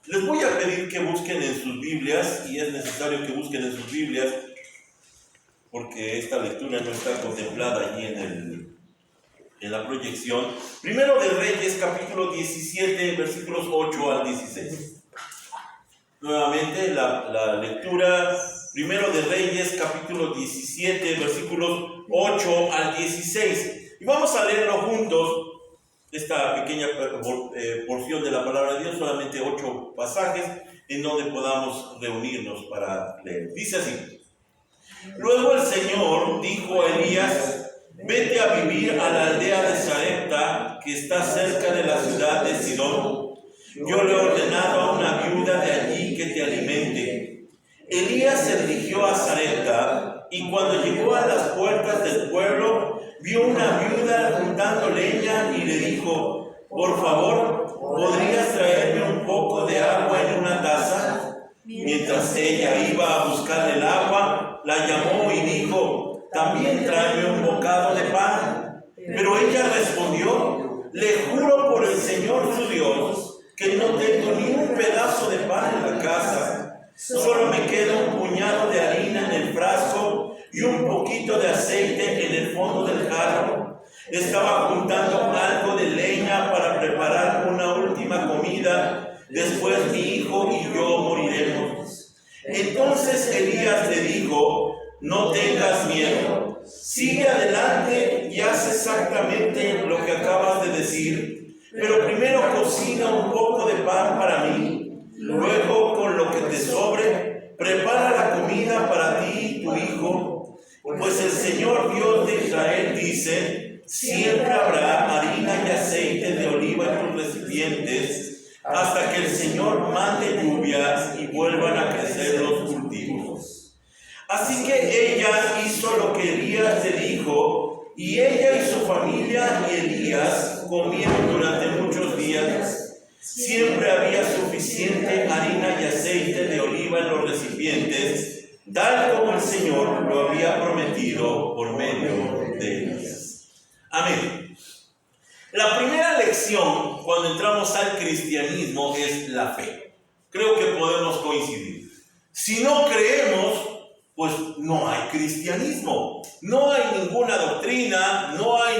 Les voy a pedir que busquen en sus Biblias, y es necesario que busquen en sus Biblias, porque esta lectura no está contemplada allí en la proyección. Primero de Reyes, capítulo 17, versículos 8 al 16. Nuevamente la lectura, Primero de Reyes, capítulo 17, versículos 8 al 16. Y vamos a leerlo juntos, esta pequeña porción de la palabra de Dios, solamente 8 pasajes, en donde podamos reunirnos para leer. Dice así: Luego el Señor dijo a Elías: vete a vivir a la aldea de Sarepta, que está cerca de la ciudad de Sidón. Yo le he ordenado a una viuda de allí que te alimente. Elías se dirigió a Sarepta, y cuando llegó a las puertas del pueblo, vio una viuda juntando leña y le dijo: por favor, ¿podrías traerme un poco de agua en una taza? Mientras ella iba a buscar el agua, la llamó y dijo: también tráeme un bocado de pan. Pero ella respondió: le juro por el Señor su Dios que no tengo ni un pedazo de pan en la casa. Solo me queda un puñado de harina en el frasco y un poquito de aceite en el fondo del jarro. Estaba juntando algo de leña para preparar una última comida. Después mi hijo y yo moriremos. Entonces Elías le dijo: no tengas miedo, sigue adelante y haz exactamente lo que acabas de decir. Pero primero cocina un poco de pan para mí. Luego, con lo que te sobre, prepara la comida para ti y tu hijo. Pues el Señor Dios de Israel dice: siempre habrá harina y aceite de oliva en tus recipientes, hasta que el Señor mande lluvias y vuelvan a crecer los cultivos. Así que ella hizo lo que Elías le dijo, y ella y su familia y Elías comieron durante muchos días. Siempre había suficiente harina y aceite de oliva en los recipientes, tal como el Señor lo había prometido por medio de Elías. Amén. La primera lección cuando entramos al cristianismo es la fe. Creo que podemos coincidir. Si no creemos, pues no hay cristianismo, no hay ninguna doctrina, no hay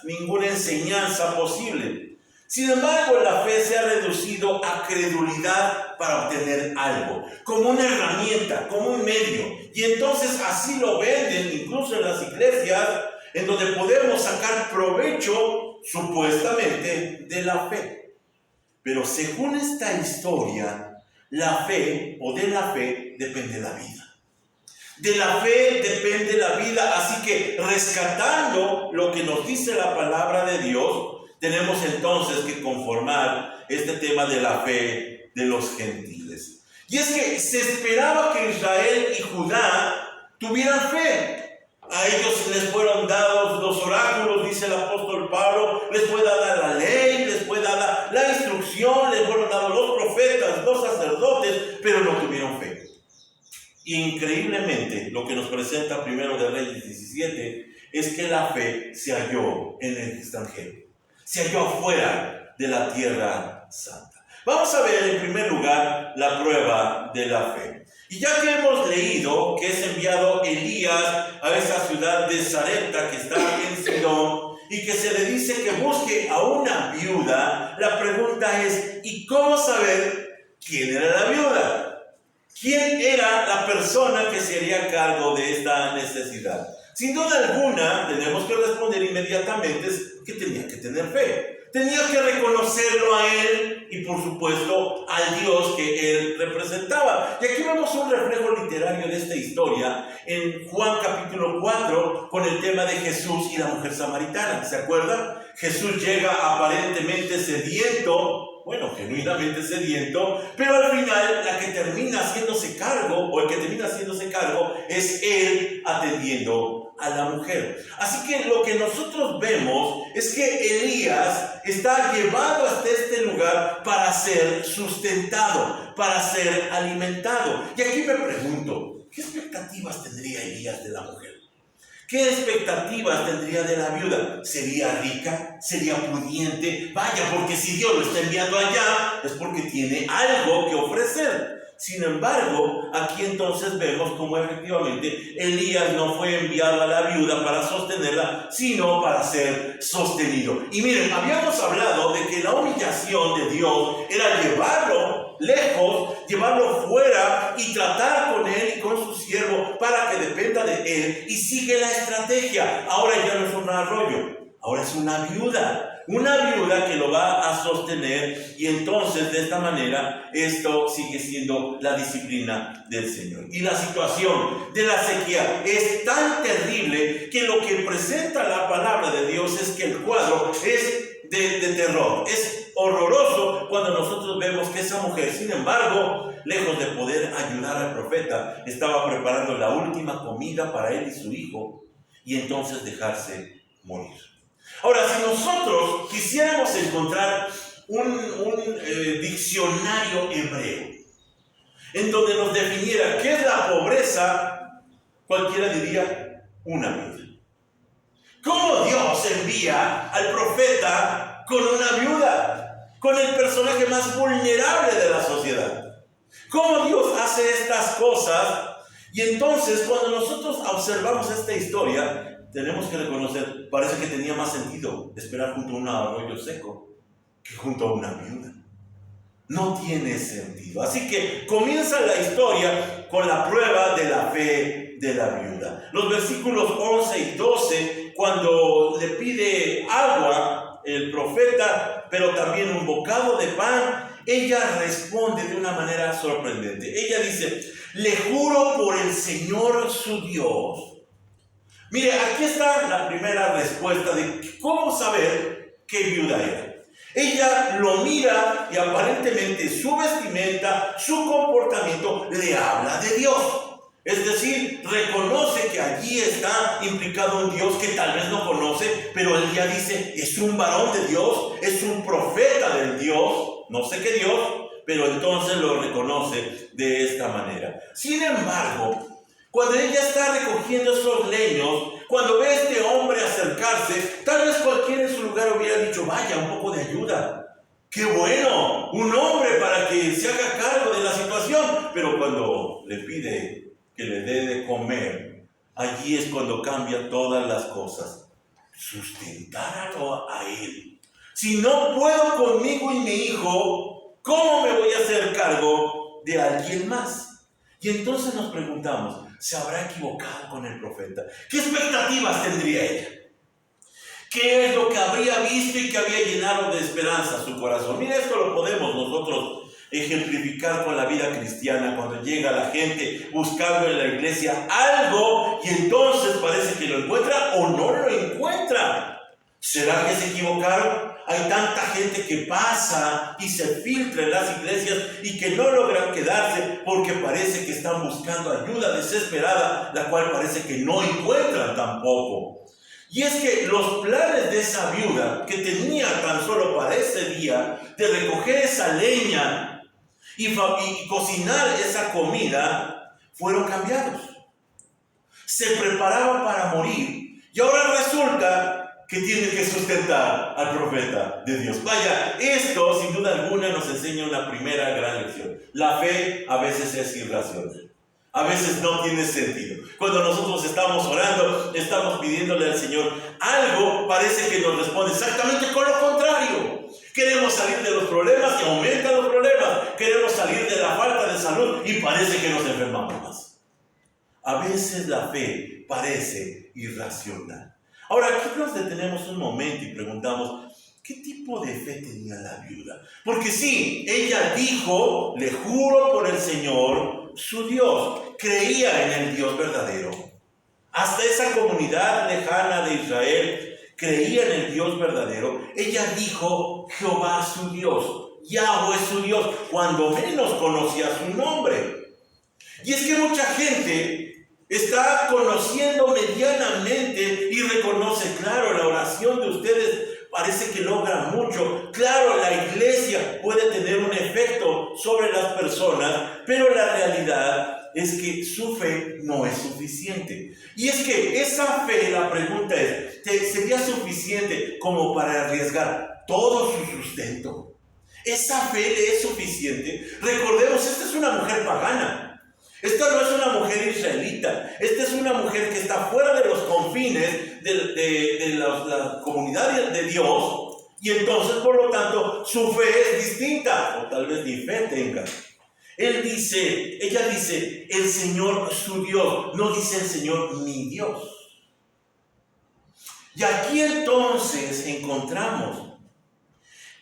ninguna enseñanza posible. Sin embargo, la fe se ha reducido a credulidad para obtener algo, como una herramienta, como un medio. Y entonces así lo venden incluso en las iglesias, en donde podemos sacar provecho, supuestamente, de la fe. Pero según esta historia, la fe, o de la fe, depende la vida. De la fe depende la vida, así que rescatando lo que nos dice la palabra de Dios, tenemos entonces que conformar este tema de la fe de los gentiles. Y es que se esperaba que Israel y Judá tuvieran fe. A ellos les fueron dados los oráculos, dice el apóstol Pablo, les fue dada la ley, les fue dada la instrucción, les fueron dados los profetas, los sacerdotes, pero no tuvieron fe. Increíblemente, lo que nos presenta Primero de Reyes 17 es que la fe se halló en el extranjero, se halló afuera de la tierra santa. Vamos a ver en primer lugar la prueba de la fe. Y ya que hemos leído que es enviado Elías a esa ciudad de Sarepta que está en Sidón y que se le dice que busque a una viuda, la pregunta es: ¿y cómo saber quién era la viuda? ¿Quién era la persona que se haría cargo de esta necesidad? Sin duda alguna, tenemos que responder inmediatamente que tenía que tener fe. Tenía que reconocerlo a él y, por supuesto, al Dios que él representaba. Y aquí vemos un reflejo literario de esta historia en Juan capítulo 4 con el tema de Jesús y la mujer samaritana. ¿Se acuerdan? Jesús llega aparentemente sediento, genuinamente sediento, pero al final la que termina haciéndose cargo, o el que termina haciéndose cargo, es él atendiendo a la mujer. Así que lo que nosotros vemos es que Elías está llevado hasta este lugar para ser sustentado, para ser alimentado. Y aquí me pregunto, ¿qué expectativas tendría Elías de la mujer? ¿Qué expectativas tendría de la viuda? ¿Sería rica? ¿Sería pudiente? Vaya, porque si Dios lo está enviando allá, es porque tiene algo que ofrecer. Sin embargo, aquí entonces vemos cómo efectivamente Elías no fue enviado a la viuda para sostenerla, sino para ser sostenido. Y miren, habíamos hablado de que la humillación de Dios era llevarlo lejos, llevarlo fuera y tratar con él y con su siervo para que dependa de él, y sigue la estrategia. Ahora ya no es un arroyo, ahora es una viuda que lo va a sostener, y entonces de esta manera esto sigue siendo la disciplina del Señor. Y la situación de la sequía es tan terrible que lo que presenta la palabra de Dios es que el cuadro es de terror, es horroroso cuando nosotros vemos que esa mujer, sin embargo, lejos de poder ayudar al profeta, estaba preparando la última comida para él y su hijo, y entonces dejarse morir. Ahora, si nosotros quisiéramos encontrar un diccionario hebreo en donde nos definiera qué es la pobreza, cualquiera diría una viuda. ¿Cómo Dios envía al profeta con una viuda? Con el personaje más vulnerable de la sociedad. ¿Cómo Dios hace estas cosas? Y entonces, cuando nosotros observamos esta historia, tenemos que reconocer, parece que tenía más sentido esperar junto a un arroyo seco que junto a una viuda. No tiene sentido. Así que comienza la historia con la prueba de la fe de la viuda. Los versículos 11 y 12, cuando le pide agua el profeta, pero también un bocado de pan, ella responde de una manera sorprendente. Ella dice: le juro por el Señor su Dios. Mire, aquí está la primera respuesta de cómo saber qué viuda era. Ella lo mira y aparentemente su vestimenta, su comportamiento le habla de Dios. Es decir, reconoce que allí está implicado un Dios que tal vez no conoce, pero él ya dice, es un varón de Dios, es un profeta del Dios, no sé qué Dios, pero entonces lo reconoce de esta manera. Sin embargo, cuando ella está recogiendo esos leños, cuando ve a este hombre acercarse, tal vez cualquiera en su lugar hubiera dicho, vaya, un poco de ayuda. ¡Qué bueno! Un hombre para que se haga cargo de la situación. Pero cuando le pide que le dé de comer, allí es cuando cambian todas las cosas. Sustentarlo a él. Si no puedo conmigo y mi hijo, ¿cómo me voy a hacer cargo de alguien más? Y entonces nos preguntamos, ¿se habrá equivocado con el profeta? ¿Qué expectativas tendría ella? ¿Qué es lo que habría visto y que había llenado de esperanza su corazón? Mira, esto lo podemos nosotros ejemplificar con la vida cristiana, cuando llega la gente buscando en la iglesia algo y entonces parece que lo encuentra o no lo encuentra. ¿Será que se equivocaron? Hay tanta gente que pasa y se filtra en las iglesias y que no logran quedarse porque parece que están buscando ayuda desesperada, la cual parece que no encuentran tampoco. Y es que los planes de esa viuda, que tenía tan solo para ese día, de recoger esa leña y cocinar esa comida, fueron cambiados. Se preparaba para morir y ahora resulta que tiene que sustentar al profeta de Dios. Vaya, esto sin duda alguna nos enseña una primera gran lección. La fe a veces es irracional. A veces no tiene sentido. Cuando nosotros estamos orando, estamos pidiéndole al Señor algo, parece que nos responde exactamente con lo contrario. Queremos salir de los problemas y aumentan los problemas. Queremos salir de la falta de salud y parece que nos enfermamos más. A veces la fe parece irracional. Ahora, aquí nos detenemos un momento y preguntamos, ¿qué tipo de fe tenía la viuda? Porque sí, ella dijo, le juro por el Señor, su Dios, creía en el Dios verdadero. Hasta esa comunidad lejana de Israel creía en el Dios verdadero. Ella dijo, Jehová su Dios, Yahweh su Dios, cuando menos conocía su nombre. Y es que mucha gente está conociendo medianamente y reconoce, claro, la oración de ustedes parece que logra mucho. Claro, la iglesia puede tener un efecto sobre las personas, pero la realidad es que su fe no es suficiente. Y es que esa fe, la pregunta es, ¿sería suficiente como para arriesgar todo su sustento? ¿Esa fe le es suficiente? Recordemos, esta es una mujer pagana. Esta no es una mujer israelita. Esta es una mujer que está fuera de los confines de la comunidad de Dios. Y entonces, por lo tanto, su fe es distinta. O tal vez ni fe tenga. Ella dice, el Señor su Dios. No dice el Señor mi Dios. Y aquí entonces encontramos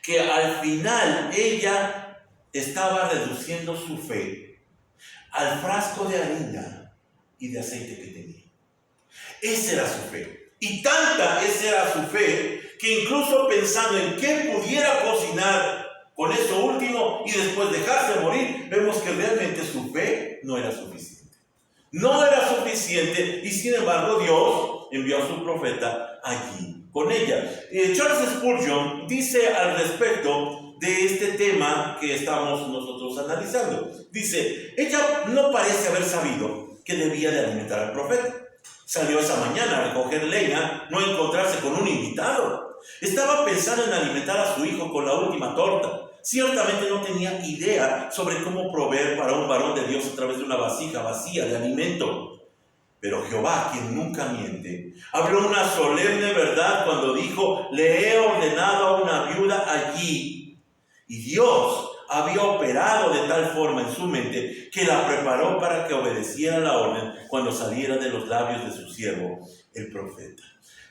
que al final ella estaba reduciendo su fe al frasco de harina y de aceite que tenía. Esa era su fe. Y esa era su fe, que incluso pensando en qué pudiera cocinar con eso último y después dejarse morir, vemos que realmente su fe no era suficiente. No era suficiente, y sin embargo Dios envió a su profeta allí con ella. Charles Spurgeon dice al respecto de este tema que estamos nosotros analizando. Dice, ella no parece haber sabido que debía de alimentar al profeta. Salió esa mañana a recoger leña, no encontrarse con un invitado. Estaba pensando en alimentar a su hijo con la última torta. Ciertamente no tenía idea sobre cómo proveer para un varón de Dios a través de una vasija vacía de alimento. Pero Jehová, quien nunca miente, habló una solemne verdad cuando dijo, le he ordenado a una viuda allí. Y Dios había operado de tal forma en su mente que la preparó para que obedeciera la orden cuando saliera de los labios de su siervo, el profeta.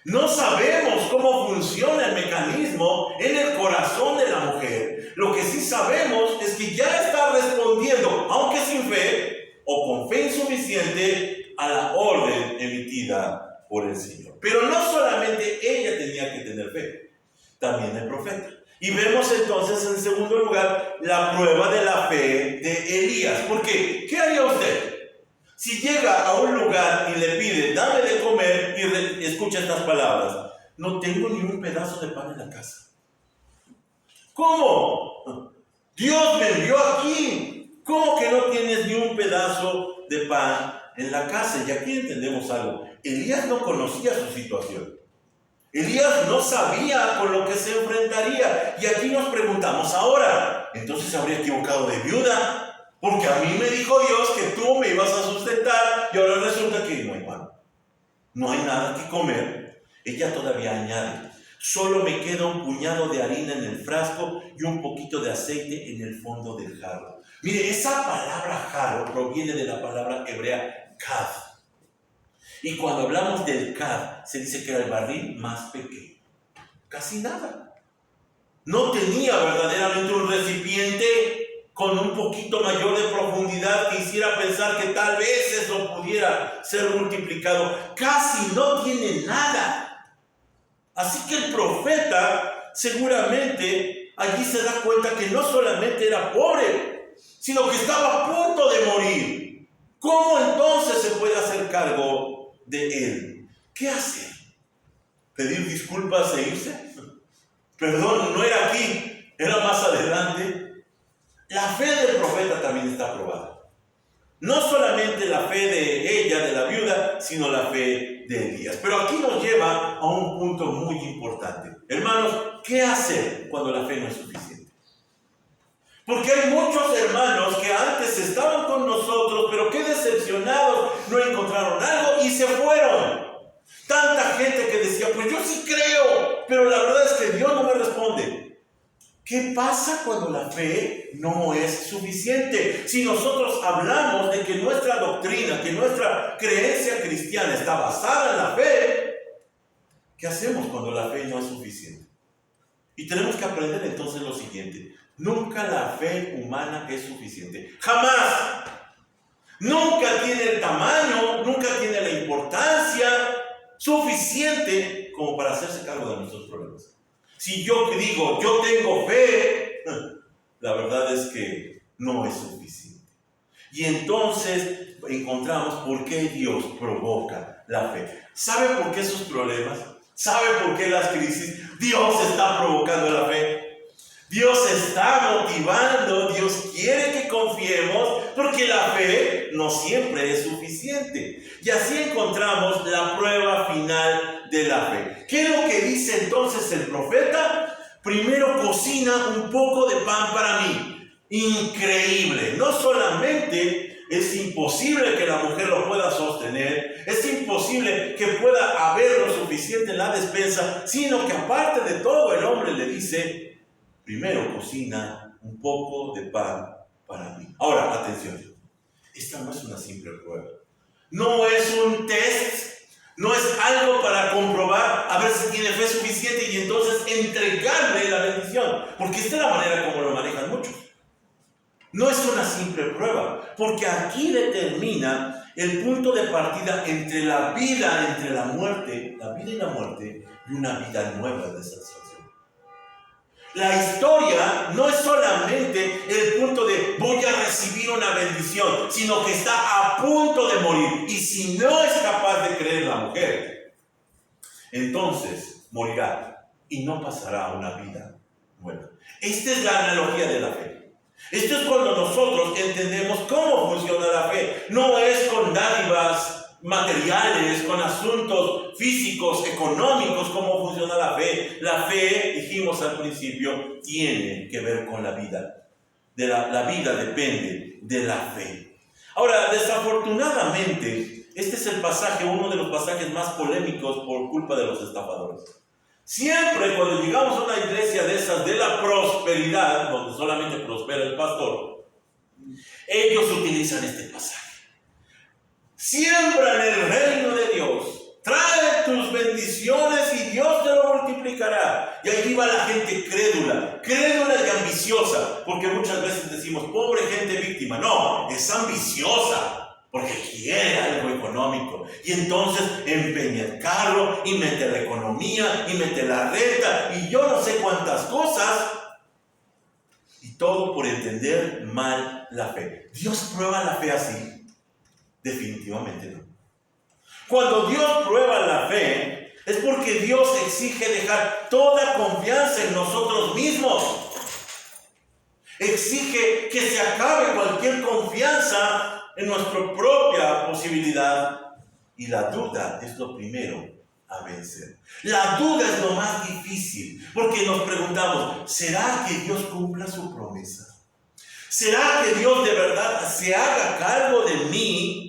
No sabemos cómo funciona el mecanismo en el corazón de la mujer. Lo que sí sabemos es que ya está respondiendo, aunque sin fe o con fe insuficiente, a la orden emitida por el Señor. Pero no solamente ella tenía que tener fe, también el profeta. Y vemos entonces en segundo lugar la prueba de la fe de Elías. Porque, ¿qué haría usted? Si llega a un lugar y le pide, dame de comer, y escucha estas palabras, no tengo ni un pedazo de pan en la casa. ¿Cómo? Dios me envió aquí. ¿Cómo que no tienes ni un pedazo de pan en la casa? Y aquí entendemos algo. Elías no conocía su situación. Elías no sabía con lo que se enfrentaría. Y aquí nos preguntamos ahora, ¿entonces se habría equivocado de viuda? Porque a mí me dijo Dios que tú me ibas a sustentar y ahora resulta que no hay pan. No hay nada que comer. Ella todavía añade, solo me queda un puñado de harina en el frasco y un poquito de aceite en el fondo del jarro. Mire, esa palabra jarro proviene de la palabra hebrea kad. Y cuando hablamos del kad, se dice que era el barril más pequeño. Casi nada. No tenía verdaderamente un recipiente con un poquito mayor de profundidad que hiciera pensar que tal vez eso pudiera ser multiplicado. Casi no tiene nada. Así que el profeta seguramente allí se da cuenta que no solamente era pobre, sino que estaba a punto de morir. ¿Cómo entonces se puede hacer cargo de él? ¿Qué hacer? ¿Pedir disculpas e irse? Perdón, no era aquí, era más adelante. La fe del profeta también está aprobada. No solamente la fe de ella, de la viuda, sino la fe de Elías. Pero aquí nos lleva a un punto muy importante. Hermanos, ¿qué hacer cuando la fe no es suficiente? Porque hay muchos hermanos que antes estaban con nosotros, pero qué decepcionados, no encontraron algo y se fueron. Tanta gente que decía, pues yo sí creo, pero la verdad es que Dios no me responde. ¿Qué pasa cuando la fe no es suficiente? Si nosotros hablamos de que nuestra doctrina, que nuestra creencia cristiana está basada en la fe, ¿qué hacemos cuando la fe no es suficiente? Y tenemos que aprender entonces lo siguiente. Nunca la fe humana es suficiente. ¡Jamás! Nunca tiene el tamaño, nunca tiene la importancia suficiente como para hacerse cargo de nuestros problemas. Si yo digo, yo tengo fe, la verdad es que no es suficiente. Y entonces encontramos por qué Dios provoca la fe. ¿Sabe por qué esos problemas? ¿Sabe por qué las crisis? Dios está provocando la fe. Dios está motivando, Dios quiere que confiemos, porque la fe no siempre es suficiente. Y así encontramos la prueba final de la fe. ¿Qué es lo que dice entonces el profeta? Primero cocina un poco de pan para mí. Increíble. No solamente es imposible que la mujer lo pueda sostener, es imposible que pueda haber lo suficiente en la despensa, sino que aparte de todo el hombre le dice: primero cocina un poco de pan para mí. Ahora, atención, esta no es una simple prueba. No es un test, no es algo para comprobar a ver si tiene fe suficiente y entonces entregarle la bendición. Porque esta es la manera como lo manejan muchos. No es una simple prueba, porque aquí determina el punto de partida entre la vida, entre la vida y la muerte, y una vida nueva de salvación. La historia no es solamente el punto de voy a recibir una bendición, sino que está a punto de morir. Y si no es capaz de creer la mujer, entonces morirá y no pasará a una vida nueva. Esta es la analogía de la fe. Esto es cuando nosotros entendemos cómo funciona la fe. No es con dádivas materiales, con asuntos físicos, económicos, cómo funciona la fe. La fe, dijimos al principio, tiene que ver con la vida. La vida depende de la fe. Ahora, desafortunadamente, este es el pasaje, uno de los pasajes más polémicos por culpa de los estafadores. Siempre cuando llegamos a una iglesia de esas de la prosperidad, donde solamente prospera el pastor, ellos utilizan este pasaje. Siembra en el reino de Dios, trae tus bendiciones y Dios te lo multiplicará. Y ahí va la gente crédula y ambiciosa, porque muchas veces decimos, pobre gente víctima. No, es ambiciosa, porque quiere algo económico. Y entonces empeña el carro, y mete la economía, y mete la renta, y yo no sé cuántas cosas. Y todo por entender mal la fe. ¿Dios prueba la fe así? Definitivamente no. Cuando Dios prueba la fe, es porque Dios exige dejar toda confianza en nosotros mismos. Exige que se acabe cualquier confianza en nuestra propia posibilidad. Y la duda es lo primero a vencer. La duda es lo más difícil, porque nos preguntamos, ¿será que Dios cumpla su promesa? ¿Será que Dios de verdad se haga cargo de mí?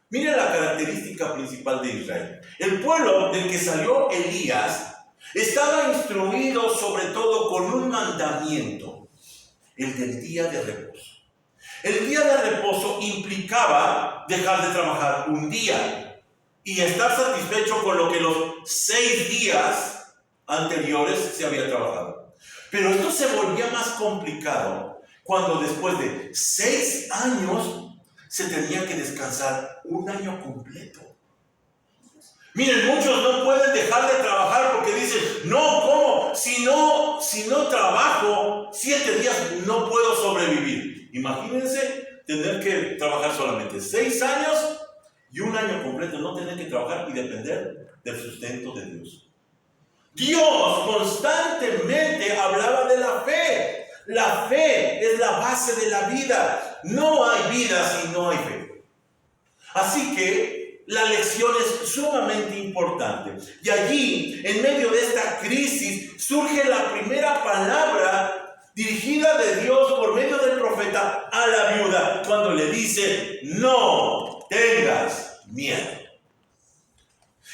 Mira la característica principal de Israel. El pueblo del que salió Elías estaba instruido sobre todo con un mandamiento, el del día de reposo. El día de reposo implicaba dejar de trabajar un día y estar satisfecho con lo que los 6 días anteriores se había trabajado. Pero esto se volvía más complicado cuando después de 6 años se tenía que descansar un año completo. Miren, muchos no pueden dejar de trabajar porque dicen, no, ¿cómo? Si no trabajo 7 días no puedo sobrevivir. Imagínense tener que trabajar solamente 6 años y un año completo, no tener que trabajar y depender del sustento de Dios. Dios constantemente hablaba de la fe. La fe es la base de la vida. No hay vida si no hay fe. Así que la lección es sumamente importante. Y allí, en medio de esta crisis, surge la primera palabra dirigida de Dios por medio del profeta a la viuda, cuando le dice, no tengas miedo.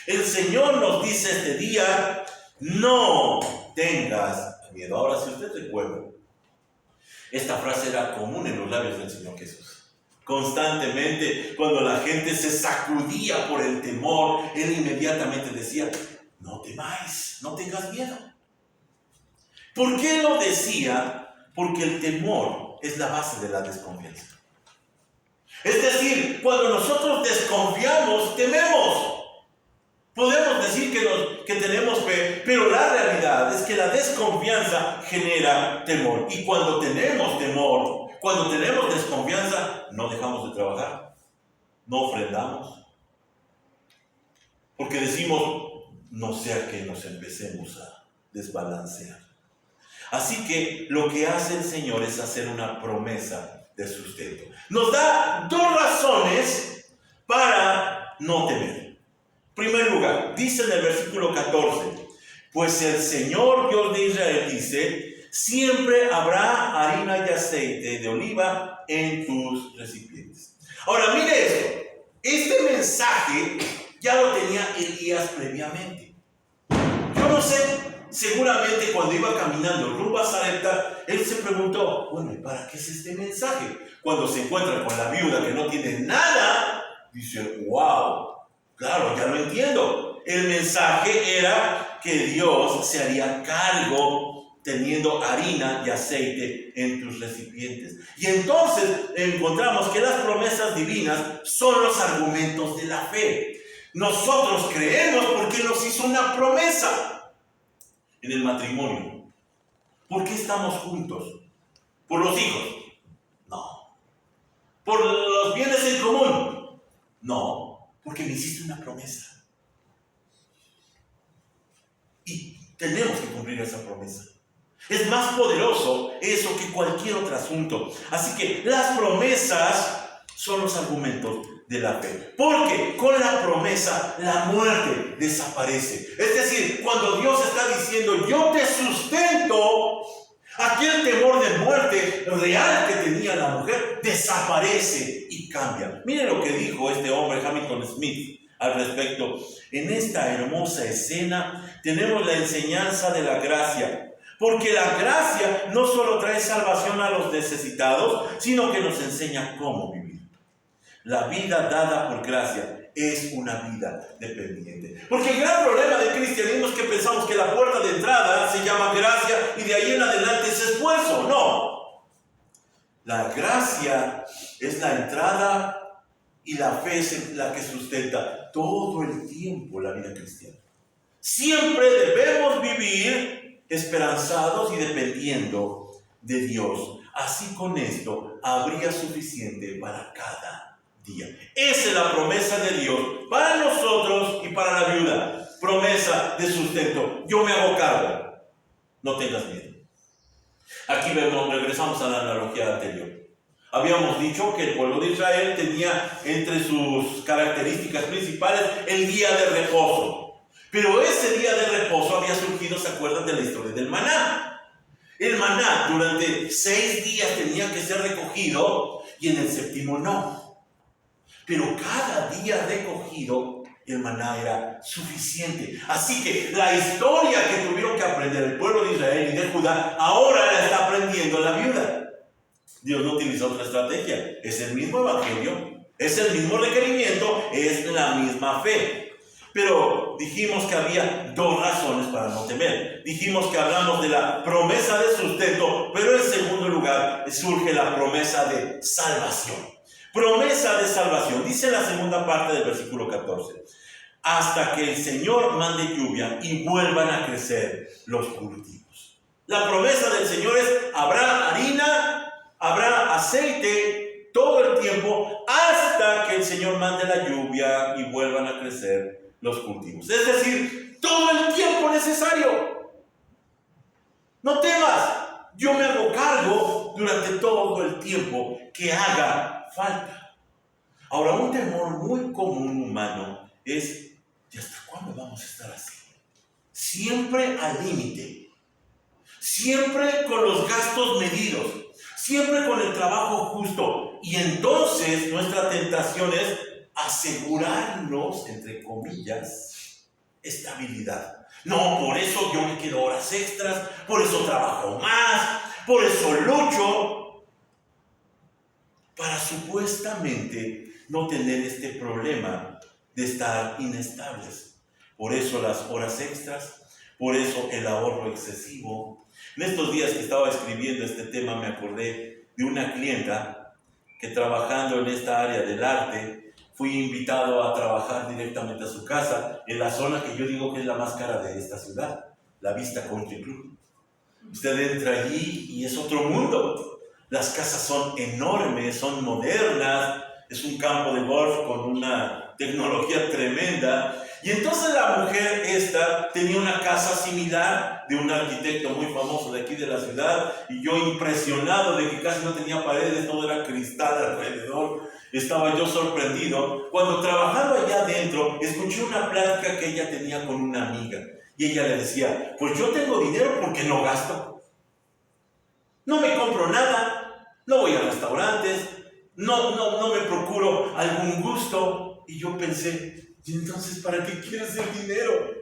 El Señor nos dice este día, no tengas miedo. Ahora, si usted recuerda, esta frase era común en los labios del Señor Jesús. Constantemente, cuando la gente se sacudía por el temor, Él inmediatamente decía, no temáis, no tengas miedo. ¿Por qué lo decía? Porque el temor es la base de la desconfianza. Es decir, cuando nosotros desconfiamos, tememos. Podemos decir que tenemos fe, pero la realidad es que la desconfianza genera temor. Y cuando tenemos temor, cuando tenemos desconfianza, no dejamos de trabajar, no ofrendamos. Porque decimos, no sea que nos empecemos desbalancear. Así que lo que hace el Señor es hacer una promesa de sustento. Nos da dos razones para no temer. En primer lugar, dice en el versículo 14, pues el Señor Dios de Israel dice, siempre habrá harina y aceite de oliva en tus recipientes. Ahora mire esto, este mensaje ya lo tenía Elías previamente. Yo no sé, seguramente cuando iba caminando rumbo a Sarepta, él se preguntó, bueno, ¿y para qué es este mensaje? Cuando se encuentra con la viuda que no tiene nada, dice, wow, claro, ya lo entiendo. El mensaje era que Dios se haría cargo teniendo harina y aceite en tus recipientes. Y entonces encontramos que las promesas divinas son los argumentos de la fe. Nosotros creemos porque nos hizo una promesa en el matrimonio. ¿Por qué estamos juntos? ¿Por los hijos? No. ¿Por los bienes en común? No, porque me hiciste una promesa. Y tenemos que cumplir esa promesa. Es más poderoso eso que cualquier otro asunto. Así que las promesas son los argumentos de la fe. Porque con la promesa la muerte desaparece. Es decir, cuando Dios está diciendo yo te sustento, aquel temor de muerte real que tenía la mujer desaparece y cambia. Miren lo que dijo este hombre Hamilton Smith al respecto. En esta hermosa escena tenemos la enseñanza de la gracia. Porque la gracia no solo trae salvación a los necesitados, sino que nos enseña cómo vivir. La vida dada por gracia es una vida dependiente. Porque el gran problema del cristianismo es que pensamos que la puerta de entrada se llama gracia y de ahí en adelante es esfuerzo. No. La gracia es la entrada y la fe es la que sustenta todo el tiempo la vida cristiana. Siempre debemos vivir esperanzados y dependiendo de Dios. Así con esto habría suficiente para cada día. Esa es la promesa de Dios para nosotros y para la viuda. Promesa de sustento. Yo me hago cargo. No tengas miedo. Aquí regresamos a la analogía anterior. Habíamos dicho que el pueblo de Israel tenía entre sus características principales el día de reposo. Pero ese día de reposo había surgido, ¿se acuerdan de la historia del maná? El maná durante 6 días tenía que ser recogido y en el séptimo no. Pero cada día recogido, el maná era suficiente. Así que la historia que tuvieron que aprender el pueblo de Israel y de Judá, ahora la está aprendiendo la viuda. Dios no utiliza otra estrategia. Es el mismo evangelio, es el mismo requerimiento, es la misma fe. Pero dijimos que había 2 razones para no temer. Dijimos que hablamos de la promesa de sustento, pero en segundo lugar surge la promesa de salvación. Promesa de salvación. Dice la segunda parte del versículo 14. Hasta que el Señor mande lluvia y vuelvan a crecer los cultivos. La promesa del Señor es, habrá harina, habrá aceite todo el tiempo hasta que el Señor mande la lluvia y vuelvan a crecer los cultivos. Es decir, todo el tiempo necesario. No temas, yo me hago cargo durante todo el tiempo que haga falta. Ahora, un temor muy común humano es, ¿y hasta cuándo vamos a estar así? Siempre al límite, siempre con los gastos medidos, siempre con el trabajo justo. Y entonces nuestra tentación es asegurarnos, entre comillas, estabilidad. No, por eso yo me quedo horas extras, por eso trabajo más, por eso lucho, para supuestamente no tener este problema de estar inestables. Por eso las horas extras, por eso el ahorro excesivo. En estos días que estaba escribiendo este tema me acordé de una clienta que trabajando en esta área del arte, fui invitado a trabajar directamente a su casa, en la zona que yo digo que es la más cara de esta ciudad, la Vista Country Club. Usted entra allí y es otro mundo. Las casas son enormes, son modernas, Es un campo de golf con una tecnología tremenda. Y entonces la mujer esta tenía una casa similar de un arquitecto muy famoso de aquí de la ciudad. Y yo impresionado de que casi no tenía paredes, todo era cristal alrededor. Estaba yo sorprendido cuando trabajando allá adentro escuché una plática que ella tenía con una amiga. Y ella le decía, pues yo tengo dinero porque no gasto. No me compro nada, no voy a restaurantes, no me procuro algún gusto. Y yo pensé, ¿y entonces para qué quieres el dinero?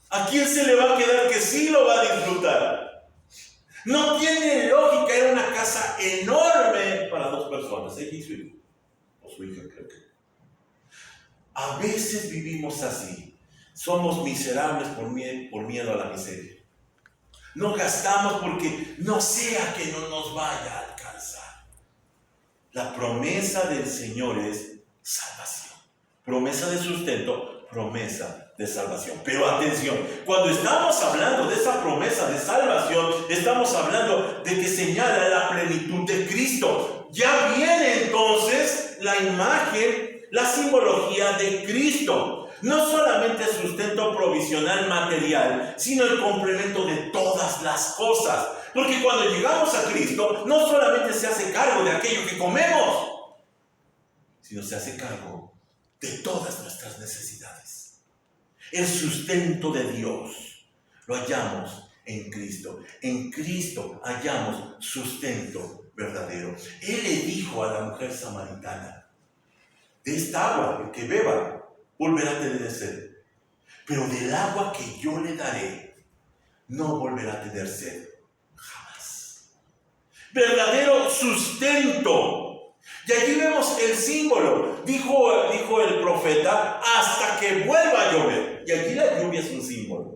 ¿A quién se le va a quedar que sí lo va a disfrutar? No tiene lógica, era una casa enorme para 2 personas, ella y su hijo, o su hija creo que. A veces vivimos así, somos miserables por miedo a la miseria. No gastamos porque no sea que no nos vaya a alcanzar. La promesa del Señor es salvación. Promesa de sustento, promesa de salvación. Pero atención, cuando estamos hablando de esa promesa de salvación, estamos hablando de que señala la plenitud de Cristo. Ya viene entonces la imagen, la simbología de Cristo. No solamente el sustento provisional material, sino el complemento de todas las cosas. Porque cuando llegamos a Cristo, no solamente se hace cargo de aquello que comemos, sino se hace cargo de todas nuestras necesidades. El sustento de Dios lo hallamos en Cristo. En Cristo hallamos sustento verdadero. Él le dijo a la mujer samaritana, de esta agua, el que beba, volverá a tener sed, pero del agua que yo le daré, no volverá a tener sed jamás. Verdadero sustento. Y allí vemos el símbolo. Dijo el profeta, hasta que vuelva a llover. Y aquí la lluvia es un símbolo.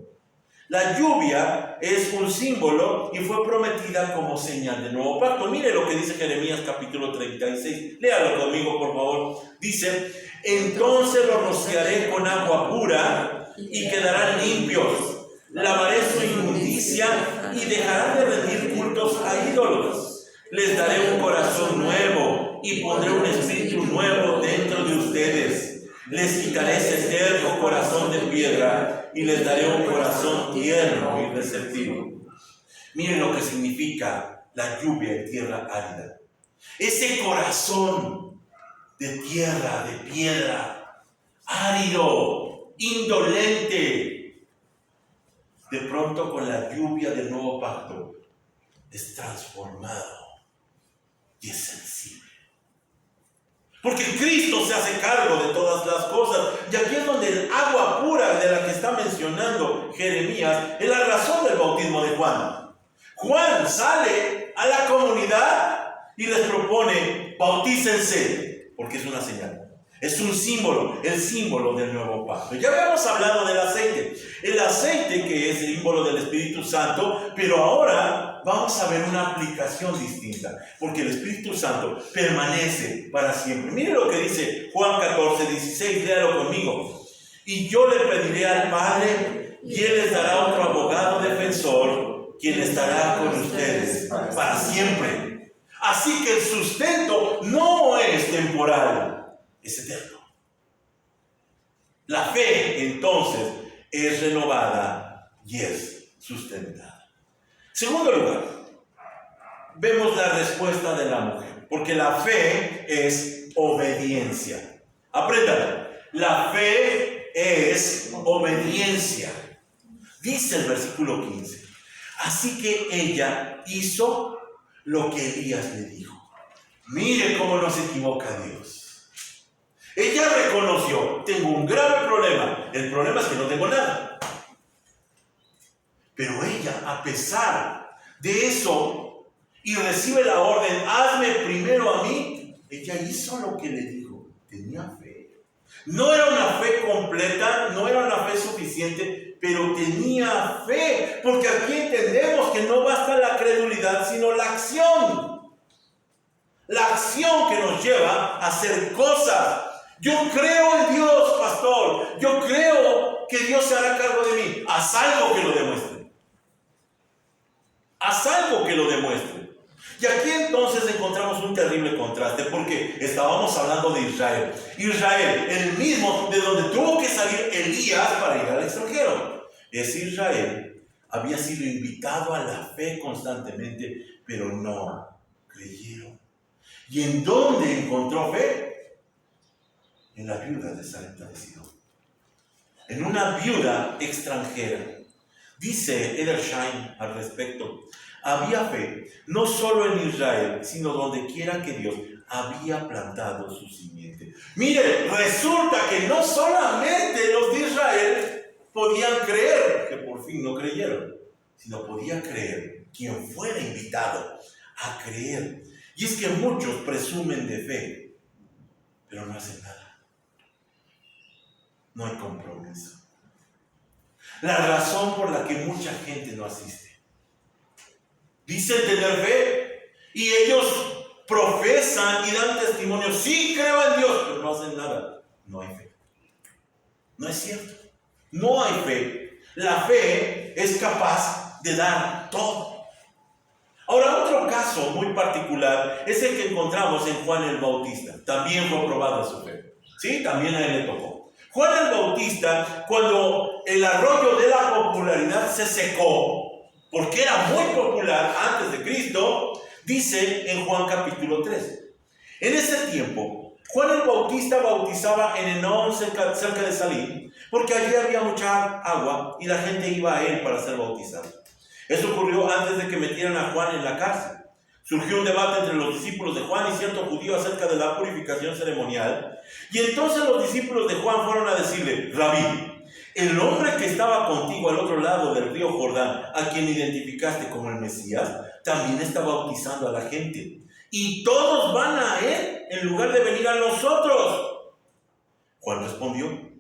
La lluvia es un símbolo y fue prometida como señal del nuevo pacto. Mire lo que dice Jeremías capítulo 36. Léalo conmigo, por favor. Dice, entonces los rociaré con agua pura y quedarán limpios. Lavaré su inmundicia y dejarán de rendir cultos a ídolos. Les daré un corazón nuevo y pondré un espíritu nuevo dentro de ustedes. Les quitaré ese terco corazón de piedra y les daré un corazón tierno y receptivo. Miren lo que significa la lluvia en tierra árida. Ese corazón de tierra, de piedra, árido, indolente, de pronto con la lluvia del nuevo pacto es transformado y es sensible. Porque Cristo se hace cargo de todas las cosas. Y aquí es donde el agua pura de la que está mencionando Jeremías es la razón del bautismo de Juan. Juan sale a la comunidad y les propone, bautícense, porque es una señal. Es un símbolo, el símbolo del nuevo pacto. Ya habíamos hablado del aceite. El aceite que es el símbolo del Espíritu Santo, pero ahora vamos a ver una aplicación distinta, porque el Espíritu Santo permanece para siempre. Mire lo que dice Juan 14, 16, léalo conmigo. Y yo le pediré al Padre, y Él les dará otro abogado defensor, quien estará con ustedes para siempre. Así que el sustento no es temporal, es eterno. La fe, entonces, es renovada y es sustentada. Segundo lugar, vemos la respuesta de la mujer, porque la fe es obediencia. Apréndalo. La fe es obediencia. Dice el versículo 15. Así que ella hizo lo que Elías le dijo. Mire cómo no se equivoca Dios. Ella reconoció, tengo un grave problema. El problema es que no tengo nada. Pero ella, a pesar de eso, y recibe la orden, hazme primero a mí, ella hizo lo que le dijo. Tenía fe. No era una fe completa, no era una fe suficiente, pero tenía fe. Porque aquí entendemos que no basta la credulidad, sino la acción. La acción que nos lleva a hacer cosas. Yo creo en Dios, pastor. Yo creo que Dios se hará cargo de mí. Haz algo que lo demuestre. Haz algo que lo demuestre. Y Y aquí entonces encontramos un terrible contraste, porque estábamos hablando de Israel. Israel, el mismo de donde tuvo que salir Elías para ir al extranjero. Ese Israel había sido invitado a la fe constantemente, pero no creyeron. ¿Y en dónde encontró fe? En la viuda de Sarepta de Sidón. En una viuda extranjera. Dice Edersheim al respecto: había fe no solo en Israel, sino donde quiera que Dios había plantado su simiente. Mire, resulta que no solamente los de Israel podían creer, que por fin no creyeron, sino podía creer quien fuera invitado a creer. Y es que muchos presumen de fe, pero no hacen nada. No hay compromiso. La razón por la que mucha gente no asiste. Dicen tener fe y ellos profesan y dan testimonio. Sí, creo en Dios, pero no hacen nada. No hay fe. No es cierto. No hay fe. La fe es capaz de dar todo. Ahora, otro caso muy particular es el que encontramos en Juan el Bautista. También fue probada su fe. Sí, también a él le tocó. Juan el Bautista, cuando el arroyo de la popularidad se secó, porque era muy popular antes de Cristo, dice en Juan capítulo 3. En ese tiempo, Juan el Bautista bautizaba en Enón, cerca de Salim, porque allí había mucha agua y la gente iba a él para ser bautizado. Eso ocurrió antes de que metieran a Juan en la cárcel. Surgió un debate entre los discípulos de Juan y cierto judío acerca de la purificación ceremonial. Y entonces los discípulos de Juan fueron a decirle: Rabí, el hombre que estaba contigo al otro lado del río Jordán, a quien identificaste como el Mesías, también está bautizando a la gente. Y todos van a él en lugar de venir a nosotros. Juan respondió: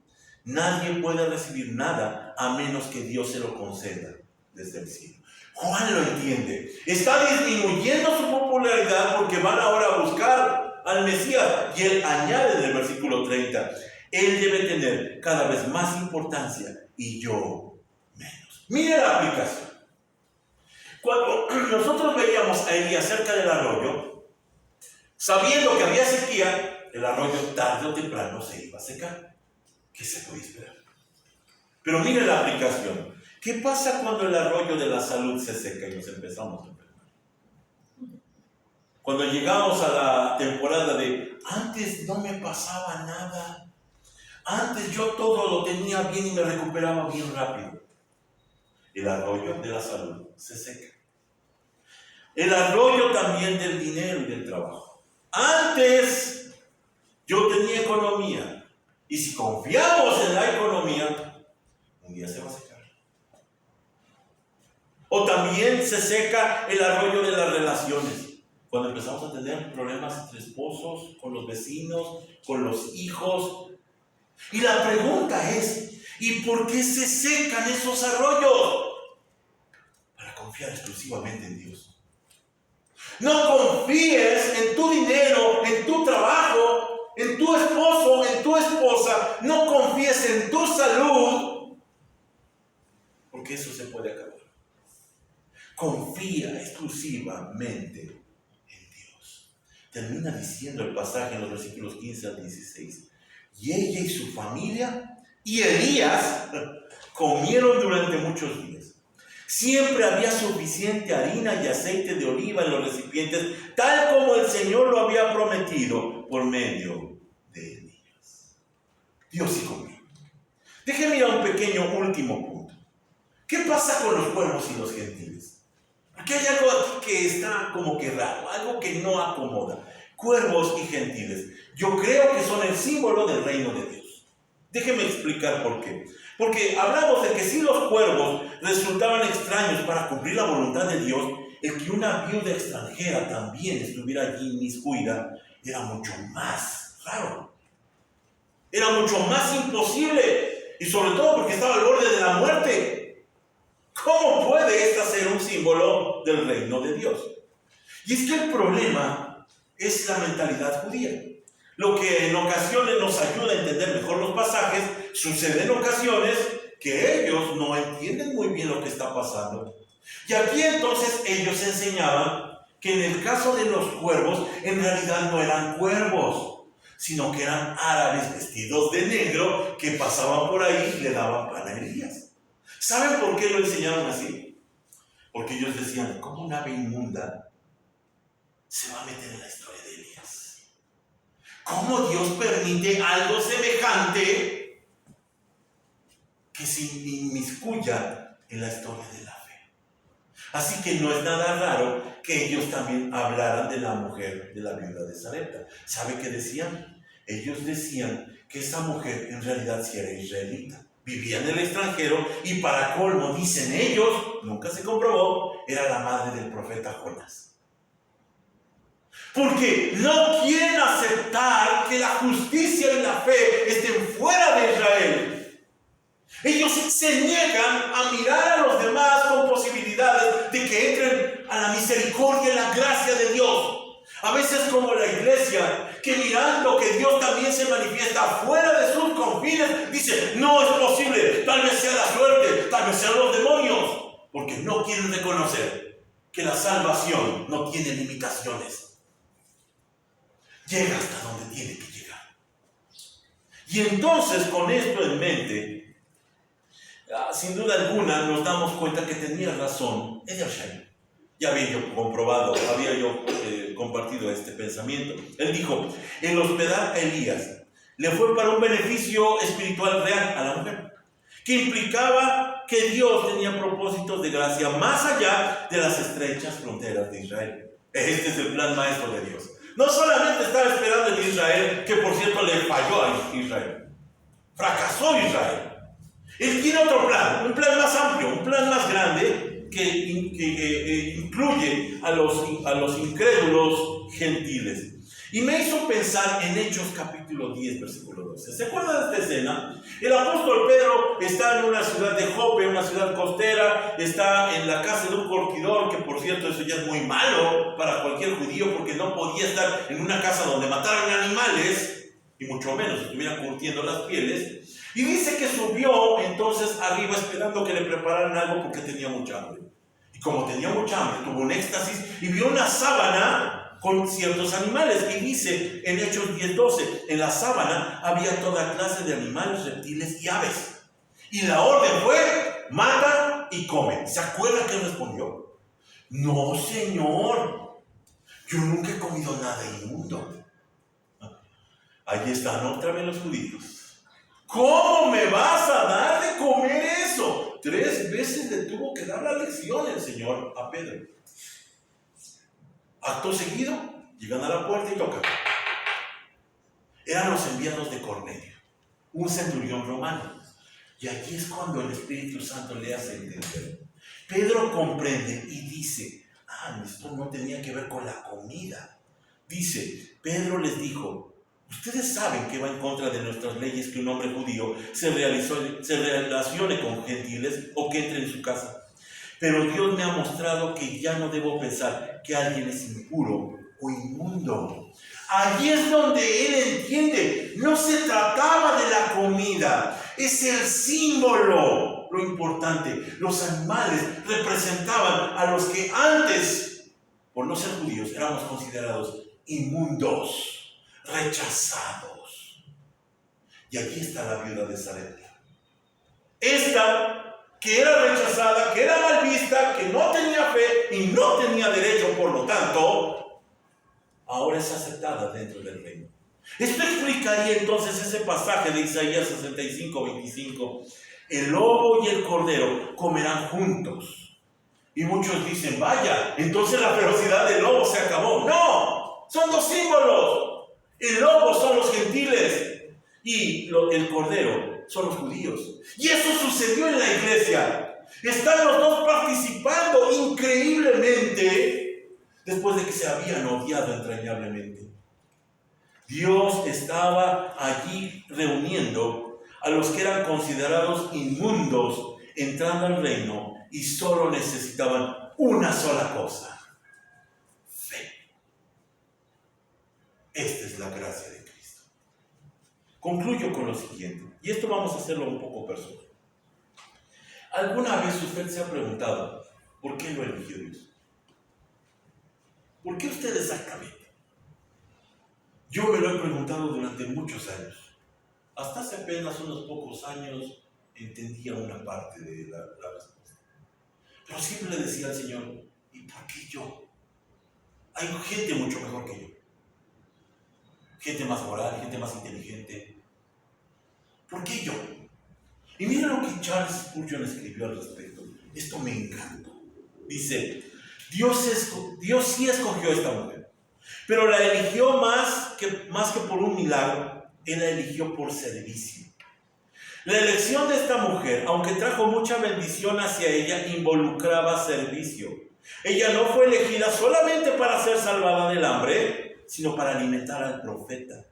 nadie puede recibir nada a menos que Dios se lo conceda desde el cielo. Juan lo entiende. Está disminuyendo su popularidad porque van ahora a buscar al Mesías. Y él añade en el versículo 30: él debe tener cada vez más importancia y yo menos. Mire la aplicación. Cuando nosotros veíamos a Elías cerca del arroyo, sabiendo que había sequía, el arroyo tarde o temprano se iba a secar. ¿Qué se puede esperar? Pero mire la aplicación. ¿Qué pasa cuando el arroyo de la salud se seca y nos empezamos a enfermar? Cuando llegamos a la temporada de antes no me pasaba nada, antes yo todo lo tenía bien y me recuperaba bien rápido. El arroyo de la salud se seca. El arroyo también del dinero y del trabajo. Antes yo tenía economía, y si confiamos en la economía, un día se va a secar. O también se seca el arroyo de las relaciones. Cuando empezamos a tener problemas entre esposos, con los vecinos, con los hijos. Y la pregunta es: ¿y por qué se secan esos arroyos? Para confiar exclusivamente en Dios. No confíes en tu dinero, en tu trabajo, en tu esposo, en tu esposa. No confíes en tu salud, porque eso se puede acabar. Confía exclusivamente en Dios. Termina diciendo el pasaje en los versículos 15 al 16. Y ella y su familia y Elías comieron durante muchos días. Siempre había suficiente harina y aceite de oliva en los recipientes, tal como el Señor lo había prometido por medio de Elías. Dios sí comió. Déjenme ir a un pequeño último punto. ¿Qué pasa con los pueblos y los gentiles? Aquí hay algo aquí que está como que raro, algo que no acomoda. Cuervos y gentiles. Yo creo que son el símbolo del reino de Dios. Déjenme explicar por qué. Porque hablamos de que si los cuervos resultaban extraños para cumplir la voluntad de Dios, el que una viuda extranjera también estuviera allí inmiscuida era mucho más raro. Era mucho más imposible. Y sobre todo porque estaba al borde de la muerte. ¿Cómo puede esta ser un símbolo del reino de Dios? Y es que el problema es la mentalidad judía. Lo que en ocasiones nos ayuda a entender mejor los pasajes, sucede en ocasiones que ellos no entienden muy bien lo que está pasando. Y aquí entonces ellos enseñaban que en el caso de los cuervos, en realidad no eran cuervos, sino que eran árabes vestidos de negro que pasaban por ahí y le daban pan a Elías. ¿Saben por qué lo enseñaron así? Porque ellos decían, ¿cómo una ave inmunda se va a meter en la historia de Elías? ¿Cómo Dios permite algo semejante que se inmiscuya en la historia de la fe? Así que no es nada raro que ellos también hablaran de la mujer de la viuda de Sarepta. ¿Sabe qué decían? Ellos decían que esa mujer en realidad sí era israelita. Vivía en el extranjero y para colmo, dicen ellos, nunca se comprobó, era la madre del profeta Jonás. Porque no quieren aceptar que la justicia y la fe estén fuera de Israel. Ellos se niegan a mirar a los demás con posibilidades de que entren a la misericordia y la gracia de Dios. A veces como la iglesia, que mirando que Dios también se manifiesta fuera de sus confines, dice, no es posible, tal vez sea la suerte, tal vez sean los demonios, porque no quieren reconocer que la salvación no tiene limitaciones. Llega hasta donde tiene que llegar. Y entonces, con esto en mente, sin duda alguna nos damos cuenta que tenía razón Edersheim. Ya había yo comprobado, había yo compartido este pensamiento. Él dijo, el hospedar a Elías le fue para un beneficio espiritual real a la mujer, que implicaba que Dios tenía propósitos de gracia más allá de las estrechas fronteras de Israel. Este es el plan maestro de Dios. No solamente estaba esperando en Israel, que por cierto le falló a Israel. Fracasó Israel. Él tiene otro plan, un plan más amplio, un plan más grande, que incluye a los incrédulos gentiles. Y me hizo pensar en Hechos capítulo 10, versículo 12. ¿Se acuerdan de esta escena? El apóstol Pedro está en una ciudad de Jope, una ciudad costera, está en la casa de un curtidor, que por cierto eso ya es muy malo para cualquier judío, porque no podía estar en una casa donde mataran animales, y mucho menos estuvieran curtiendo las pieles. Y dice que subió entonces arriba esperando que le prepararan algo porque tenía mucha hambre. Y como tenía mucha hambre, tuvo un éxtasis y vio una sábana con ciertos animales. Y dice en Hechos 10:12, en la sábana había toda clase de animales, reptiles y aves. Y la orden fue, mata y come. ¿Se acuerdan que él respondió? No, Señor, yo nunca he comido nada inmundo. Ahí están otra vez los judíos. ¿Cómo me vas a dar de comer eso? 3 veces le tuvo que dar la lección el Señor a Pedro. Acto seguido, llegan a la puerta y tocan. Eran los enviados de Cornelio, un centurión romano. Y aquí es cuando el Espíritu Santo le hace entender. Pedro comprende y dice, esto no tenía que ver con la comida. Dice, Pedro les dijo, ustedes saben que va en contra de nuestras leyes que un hombre judío se relacione con gentiles o que entre en su casa. Pero Dios me ha mostrado que ya no debo pensar que alguien es impuro o inmundo. Allí es donde él entiende, no se trataba de la comida, es el símbolo lo importante. Los animales representaban a los que antes, por no ser judíos, éramos considerados inmundos, rechazados. Y aquí está la viuda de Sarepta. Esta, que era rechazada, que era mal vista, que no tenía fe y no tenía derecho, por lo tanto, ahora es aceptada dentro del reino. Esto explicaría entonces ese pasaje de Isaías 65:25. El lobo y el cordero comerán juntos. Y muchos dicen, vaya, entonces la ferocidad del lobo se acabó. No, son 2 símbolos. El lobo son los gentiles y el cordero son los judíos. Y eso sucedió en la iglesia. Están los 2 participando increíblemente después de que se habían odiado entrañablemente. Dios estaba allí reuniendo a los que eran considerados inmundos, entrando al reino y solo necesitaban una sola cosa. Esta es la gracia de Cristo. Concluyo con lo siguiente, y esto vamos a hacerlo un poco personal. ¿Alguna vez usted se ha preguntado por qué lo eligió Dios? ¿Por qué usted exactamente? Yo me lo he preguntado durante muchos años. Hasta hace apenas unos pocos años entendía una parte de la respuesta. Pero siempre le decía al Señor, ¿y por qué yo? Hay gente mucho mejor que yo. Gente más moral, gente más inteligente. ¿Por qué yo? Y mira lo que Charles Spurgeon escribió al respecto. Esto me encantó. Dice, Dios sí escogió a esta mujer, pero la eligió más que por un milagro, Él la eligió por servicio. La elección de esta mujer, aunque trajo mucha bendición hacia ella, involucraba servicio. Ella no fue elegida solamente para ser salvada del hambre, sino para alimentar al profeta.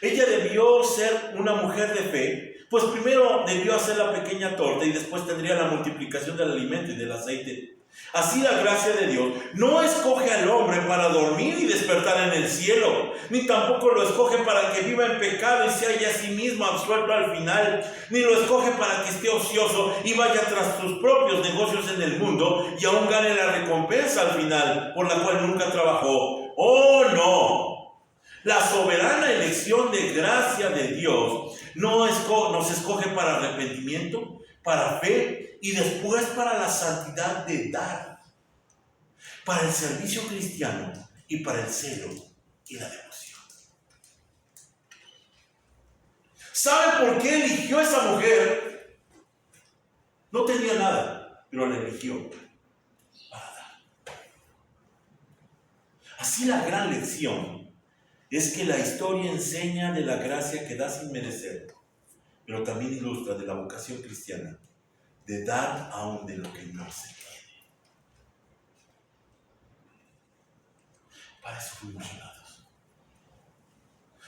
Ella debió ser una mujer de fe, pues primero debió hacer la pequeña torta y después tendría la multiplicación del alimento y del aceite. Así la gracia de Dios no escoge al hombre para dormir y despertar en el cielo, ni tampoco lo escoge para que viva en pecado y se haya a sí mismo absuelto al final, ni lo escoge para que esté ocioso y vaya tras sus propios negocios en el mundo y aún gane la recompensa al final, por la cual nunca trabajó. ¡Oh, no! La soberana elección de gracia de Dios nos escoge para arrepentimiento, para fe y después para la santidad de dar, para el servicio cristiano y para el celo y la devoción. ¿Sabe por qué eligió a esa mujer? No tenía nada, pero la eligió para dar. Así la gran lección es que la historia enseña de la gracia que da sin merecer, pero también ilustra de la vocación cristiana de dar aún de lo que no se tiene. Para eso fuimos llamados.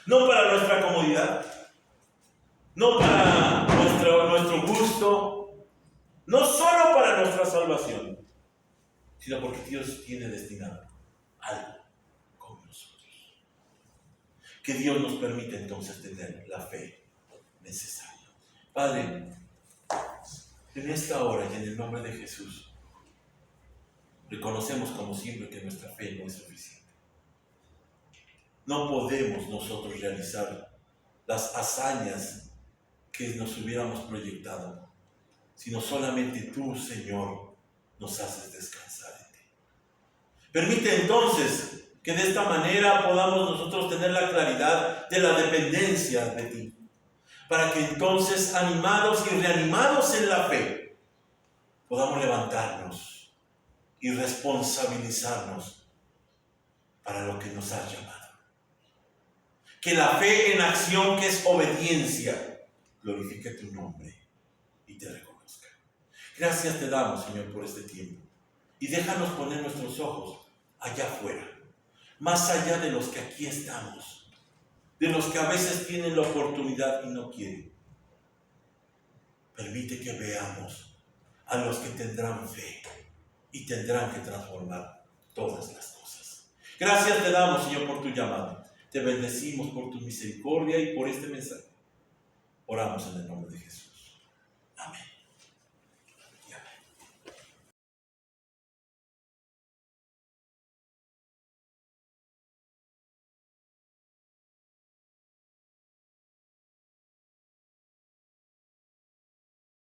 No para nuestra comodidad, no para nuestro gusto, no solo para nuestra salvación, sino porque Dios tiene destinado algo con nosotros. Que Dios nos permita entonces tener la fe necesaria. Padre, en esta hora y en el nombre de Jesús, reconocemos como siempre que nuestra fe no es suficiente. No podemos nosotros realizar las hazañas que nos hubiéramos proyectado, sino solamente tú, Señor, nos haces descansar en ti. Permite entonces que de esta manera podamos nosotros tener la claridad de la dependencia de ti, para que entonces, animados y reanimados en la fe, podamos levantarnos y responsabilizarnos para lo que nos has llamado. Que la fe en acción, que es obediencia, glorifique tu nombre y te reconozca. Gracias te damos, Señor, por este tiempo. Y déjanos poner nuestros ojos allá afuera, más allá de los que aquí estamos, de los que a veces tienen la oportunidad y no quieren. Permite que veamos a los que tendrán fe y tendrán que transformar todas las cosas. Gracias te damos, Señor, por tu llamado. Te bendecimos por tu misericordia y por este mensaje. Oramos en el nombre de Jesús. Amén.